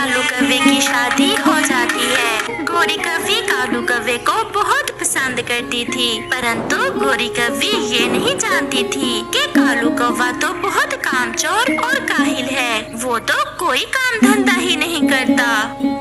कालू कौवे की शादी हो जाती है। गोरी कौवी कालू कौवे को बहुत पसंद करती थी, परंतु गोरी कौवी ये नहीं जानती थी कि कालू कौवा तो बहुत कामचोर और काहिल है। वो तो कोई काम धंधा ही नहीं करता।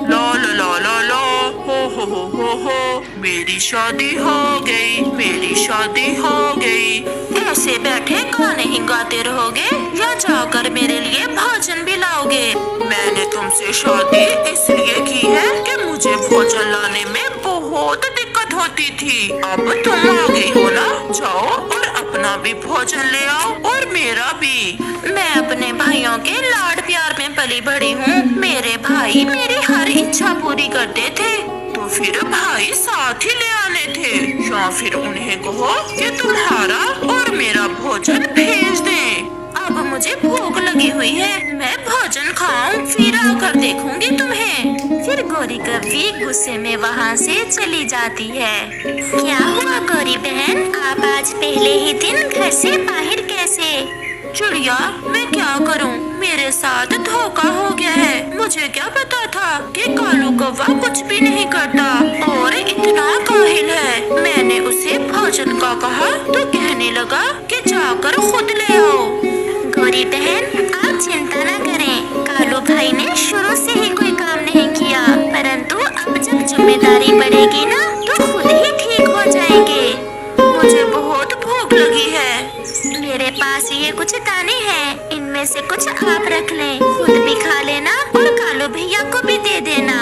ला ला ला ला ला, हो, मेरी शादी हो गई, मेरी शादी हो गई। ऐसे बैठे गाने ही गाते रहोगे या जाकर मेरे लिए भोजन भी लाओगे? मैंने तुमसे शादी इसलिए की है कि मुझे भोजन लाने में बहुत दिक्कत होती थी। अब तुम आ गई हो ना, जाओ और अपना भी भोजन ले आओ और मेरा भी। मैं अपने भाइयों के लाड प्यार में पली बड़ी हूँ। मेरे भाई मेरी हर इच्छा पूरी करते थे। तो फिर भाई साथ ही ले आने थे, या फिर उन्हें कहो कि तुम्हारा और मेरा भोजन भेज दें। अब मुझे भूख लगी हुई है, मैं भोजन खाऊं, फिर आकर देखूंगी तुम्हें। फिर गोरी कौवी गुस्से में वहाँ से चली जाती है। क्या हुआ गोरी बहन, आप आज पहले ही दिन घर से बाहर कैसे? चिड़िया, मैं क्या करूं? मेरे साथ धोखा हो गया है। मुझे क्या पता था कि कालू कौवा कुछ भी नहीं करता और इतना काहिल है। मैंने उसे भोजन का कहा तो कहने लगा कि जाकर खुद ले आओ। गोरी बहन, आप चिंता न करें, कालू भाई ने शुरू से ही कोई काम नहीं किया, परंतु अब जब जिम्मेदारी बढ़ेगी ना तो खुद ही ठीक हो जाएंगे। मुझे बहुत भूख लगी है। मेरे पास ये कुछ दाने हैं, इनमें से कुछ आप रख लें, खुद भी खा लेना और कालू भैया को भी दे देना।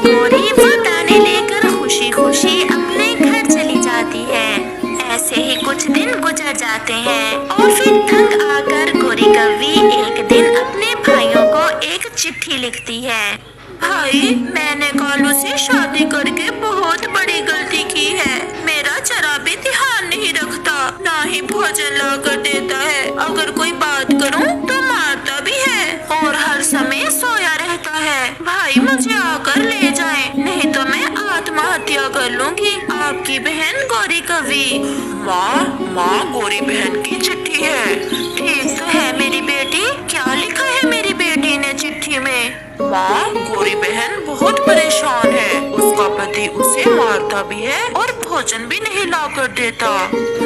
गोरी वो दाने लेकर खुशी खुशी अपने घर चली जाती है। ऐसे ही कुछ दिन गुजर जाते हैं और फिर तंग आकर गोरी कौवी एक दिन अपने भाइयों को एक चिट्ठी लिखती है। भाई, मैंने कालू से शादी करके बहुत बड़ी गलती की है। मेरा जरा भी ध्यान नहीं रखता, ना ही भोजन ला कर देता है। अगर कोई बात करूं तो मारता भी है और हर समय सोया रहता है। भाई, मुझे आकर ले जाएं, नहीं तो मैं आत्महत्या कर लूंगी। आपकी बहन गोरी कौवी। माँ, गोरी बहन की चिट्ठी है। ठीक तो है मेरी बेटी, क्या लिखा है मेरी बेटी ने चिट्ठी में? माँ, गोरी बहन बहुत परेशान है। उसका पति उसे मारता भी है और भोजन भी नहीं ला कर देता।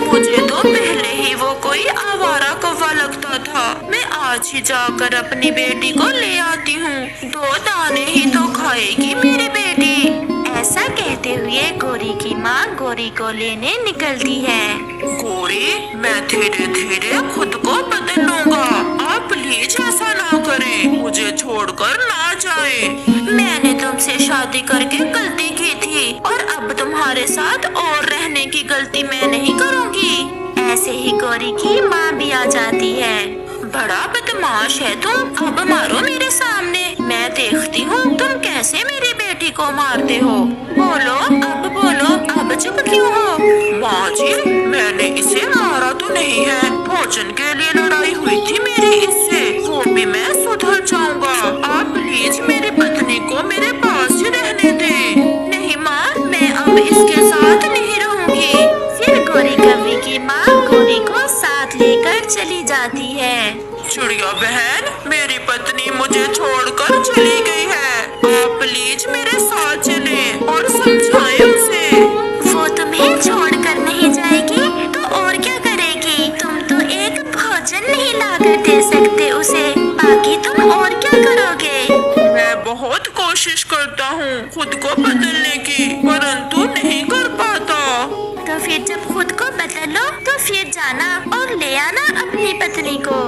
मुझे तो पहले ही वो कोई आवारा कौवा लगता था। मैं आज ही जाकर अपनी बेटी को ले आती हूँ, 2 दाने ही तो खाएगी मेरी बेटी। ऐसा कहते हुए गोरी की माँ गोरी को लेने निकलती है। गोरी, मैं धीरे धीरे खुद को बदल लूँगा। आप प्लीज ऐसा ना करें, मुझे छोड़कर ना जाएं। मैंने तुमसे शादी करके गलती की थी और अब तुम्हारे साथ और रहने की गलती मैं नहीं करूँगी। ऐसे ही गोरी की माँ भी आ जाती है। बड़ा बदमाश है तुम, अब मारो मेरे सामने, मैं देखती हूँ तुम कैसे मेरी बेटी को मारते हो। बोलो, अब बोलो, अब चुप क्यों हो? माँ जी, मैंने इसे मारा तो नहीं है, भोजन के लिए लड़ाई हुई थी मेरी इससे, वो भी मैं सुधर जाऊंगा। आप प्लीज मेरी पत्नी को मेरे पास ही रहने दें। नहीं माँ, मैं अब इसके साथ नहीं रहूंगी। फिर गोरी कौवी की माँ गोरी को साथ लेकर चली जाती है। चिड़िया बहन, मेरी पत्नी मुझे छोड़कर चली गई है। आप प्लीज मेरे साथ चलें और समझाएं उसे। वो तुम्हें छोड़कर नहीं जाएगी तो और क्या करेगी? तुम तो एक भोजन नहीं लाकर दे सकते उसे, बाकी तुम और क्या करोगे? मैं बहुत कोशिश करता हूँ खुद को बदलने की, परंतु नहीं कर पाता। तो फिर जब खुद को बदलो तो फिर जाना और ले आना अपनी पत्नी को।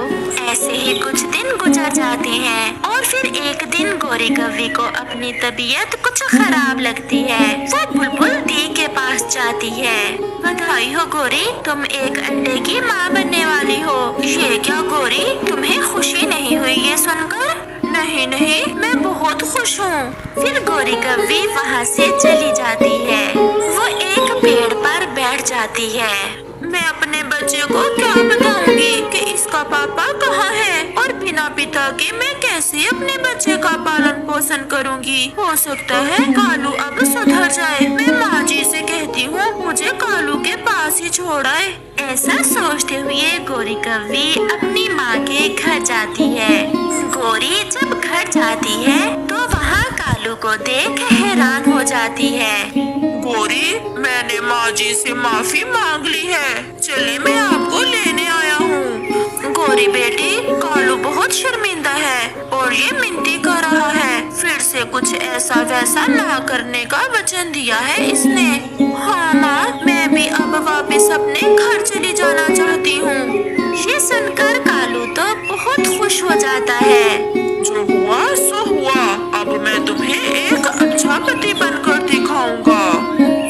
ऐसे ही कुछ दिन गुजर जाते हैं और फिर एक दिन गोरी कौवी को अपनी तबीयत कुछ खराब लगती है। वो बुलबुल दी के पास जाती है। बधाई हो गोरी, तुम एक अंडे की माँ बनने वाली हो। ये क्या गोरी, तुम्हें खुशी नहीं हुई ये सुनकर? नहीं नहीं, मैं बहुत खुश हूँ। फिर गोरी कौवी वहाँ से चली जाती है। वो एक पेड़ पर बैठ जाती है। मैं अपने बच्चे को क्या बताऊंगी कि इसका पापा कहाँ है, और बिना पिता के मैं कैसे अपने बच्चे का पालन पोषण करूंगी? हो सकता है कालू अब सुधर जाए। मैं माँ जी से कहती हूँ मुझे कालू के पास ही छोड़ आए। ऐसा सोचते हुए गोरी कौवी अपनी माँ के घर जाती है। गोरी जब घर जाती है तो को देख हैरान हो जाती है। गोरी, मैंने माँ जी से माफी मांग ली है। चलिए मैं आपको लेने आया हूँ। गोरी बेटी, कालू बहुत शर्मिंदा है और ये मिनती कर रहा है। फिर से कुछ ऐसा वैसा ना करने का वचन दिया है इसने। हाँ माँ, मैं भी अब वापस अपने घर चली जाना चाहती हूँ। ये सुनकर कालू तो बहुत खुश हो जाता है। जो हुआ सो हुआ, अब मैं तुम्हें एक अच्छा पति बनकर दिखाऊंगा।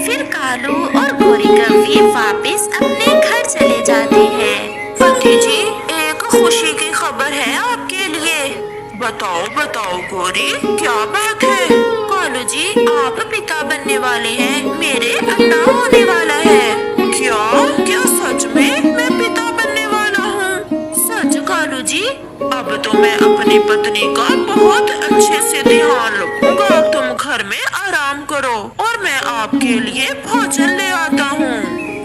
फिर कालू और गोरी कव्वी वापस अपने घर चले जाते हैं। पति जी, एक खुशी की खबर है आपके लिए। बताओ बताओ गोरी, क्या बात है? कालू जी, आप पिता बनने वाले हैं। मेरे अन्ना होने वाला है। क्या क्या सच में मैं पिता बनने वाला हूँ? सच कालू जी। अब तो मैं अपनी पत्नी का बहुत अच्छे से ध्यान रखूंगा। तुम घर में आराम करो और मैं आपके लिए भोजन ले आता हूँ।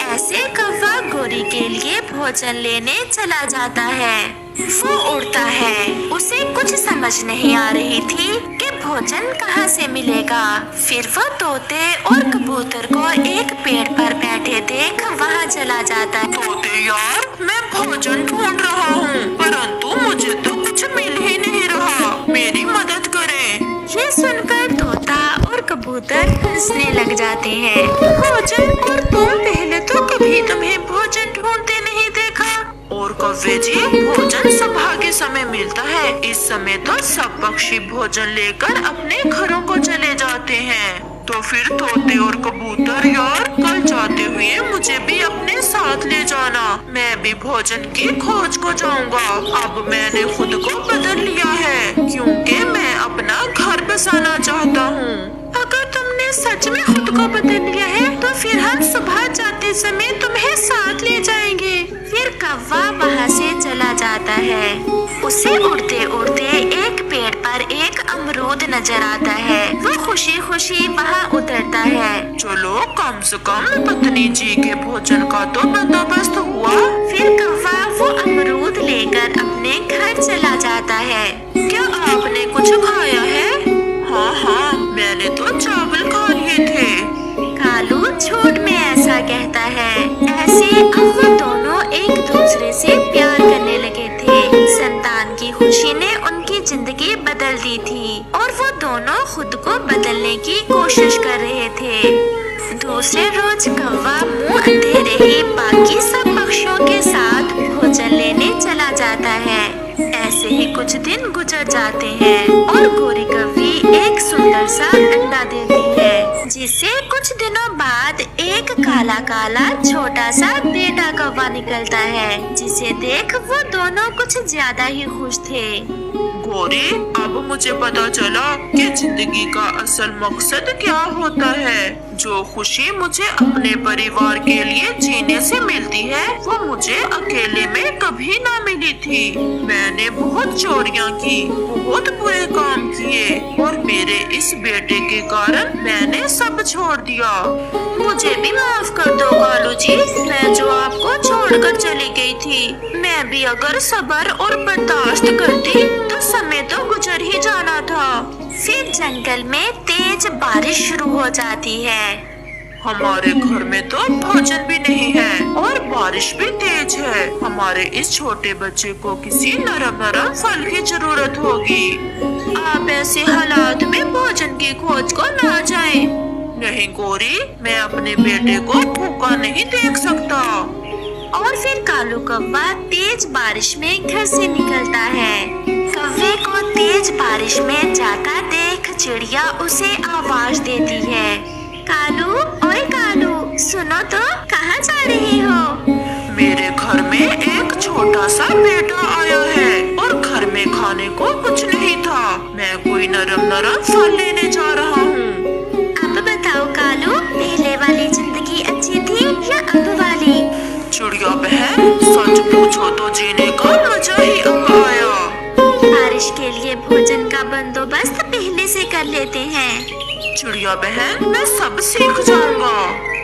ऐसे कौवा गोरी के लिए भोजन लेने चला जाता है। वो उड़ता है। उसे कुछ समझ नहीं आ रही थी कि भोजन कहाँ से मिलेगा। फिर वो तोते और कबूतर को एक पेड़ पर बैठे देख वहाँ चला जाता है। तोते यार, मैं भोजन ढूंढ रहा हूँ, परंतु मुझे तो कुछ मिल ही नहीं रहा। मेरी मदद करें। ये सुनकर तोता और कबूतर हंसने लग जाते हैं। भोजन? और तुम? पहले तो कभी तुम्हें भोजन ढूंढते नहीं देखा। और कौवे जी, भोजन सुबह के समय मिलता है। इस समय तो सब पक्षी भोजन लेकर अपने घरों को चले जाते हैं। तो फिर तोते और कबूतर यार, कल जाते हुए मुझे भी अपने साथ ले जाना। मैं भी भोजन की खोज को जाऊंगा। अब मैंने खुद को बदल लिया है, क्योंकि मैं अपना घर बसाना चाहता हूँ। अगर तुमने सच में खुद को बदल लिया है तो फिर हम सुबह जाते समय तुम्हें साथ ले जाएंगे। फिर कौवा वहाँ से चला जाता है। उसे उड़ते उड़ते एक पेड़ पर एक अमरूद नजर आता है। वो खुशी खुशी वहाँ उतरता है। चलो, कम से कम पत्नी जी के भोजन का तो बंदोबस्त हुआ। फिर कौवा वो अमरूद लेकर अपने घर चला जाता है। क्या आपने कुछ खाया है? हाँ हाँ, मैंने तो चावल खा लिए थे। कालू झूठ में ऐसा कहता है। ऐसे अब वो दोनों एक दूसरे से प्यार करने लगे थे। संतान की खुशी ने उनकी जिंदगी बदल दी थी और वो दोनों खुद को बदलने की कोशिश कर रहे थे। दूसरे रोज कौवा मुंह अंधेरे ही बाकी सब पक्षियों के साथ भोजन लेने चला जाता है। ऐसे ही कुछ दिन गुजर जाते हैं और गोरी कव्वी एक सुंदर सा अंडा देती है, जिससे कुछ दिनों बाद एक काला काला छोटा सा बेटा कौवा निकलता है, जिसे देख वो दोनों कुछ ज्यादा ही खुश थे। गोरी, अब मुझे पता चला कि जिंदगी का असल मकसद क्या होता है। जो खुशी मुझे अपने परिवार के लिए जीने से मिलती है, वो मुझे अकेले में कभी ना मिली थी। मैंने बहुत चोरियां की, बहुत बुरे काम किए और मेरे इस बेटे के कारण मैंने सब छोड़ दिया। मुझे भी माफ कर दो कालू जी, मैं जो आपको छोड़कर चली गई थी। मैं भी अगर सब्र और बर्दाश्त करती तो समय तो गुजर ही जाना था। फिर जंगल में तेज बारिश शुरू हो जाती है। हमारे घर में तो भोजन भी नहीं है और बारिश भी तेज है। हमारे इस छोटे बच्चे को किसी नरम नरम फल की जरूरत होगी। आप ऐसे हालात में भोजन की खोज को ना जाएं। नहीं गोरी, मैं अपने बेटे को भूखा नहीं देख सकता। और फिर कालू कौवा तेज बारिश में घर से निकलता है। कौवे को तेज बारिश में जाता देख चिड़िया उसे आवाज देती है। कालू, ओए कालू, सुनो तो, कहाँ जा रही हो? मेरे घर में एक छोटा सा बेटा आया है और घर में खाने को कुछ नहीं था। मैं कोई नरम नरम फल लेने जा रहा हूँ। अब बताओ कालू, पहले वाली जिंदगी अच्छी थी या अब वाली? चिड़िया बहन, सच पूछो तो जीने का मजा ही अब आया। बारिश के लिए भोजन का बंदोबस्त पहले से कर लेते हैं। चिड़िया बहन, मैं सब सीख जाऊंगा।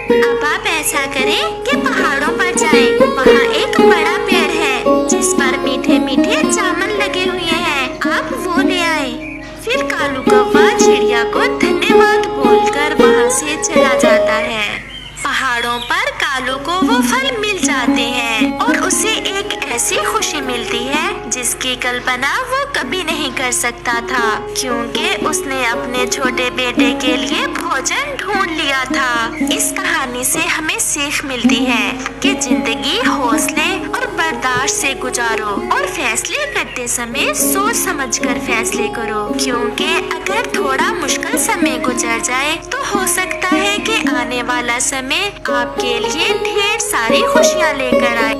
अब आप ऐसा करें कि पहाड़ों पर जाएं। वहाँ एक बड़ा पेड़ है जिस पर मीठे मीठे जामुन लगे हुए हैं। आप वो ले आए। फिर कालू कौवा चिड़िया भैया को धन्यवाद बोलकर वहाँ से चला जाता है। पहाड़ों पर कालू को वो फल मिल जाते हैं और उसे एक ऐसी खुशी मिलती है जिसकी कल्पना वो कभी नहीं कर सकता था, क्योंकि उसने अपने छोटे बेटे के लिए भोजन ढूंढ लिया था। इस कहानी से हमें सीख मिलती है कि जिंदगी हौसले और बर्दाश्त से गुजारो और फैसले करते समय सोच समझकर फैसले करो, क्योंकि अगर थोड़ा मुश्किल समय गुजर जाए तो हो सकता है कि आने वाला समय आपके लिए ढेर सारी खुशियाँ लेकर आए।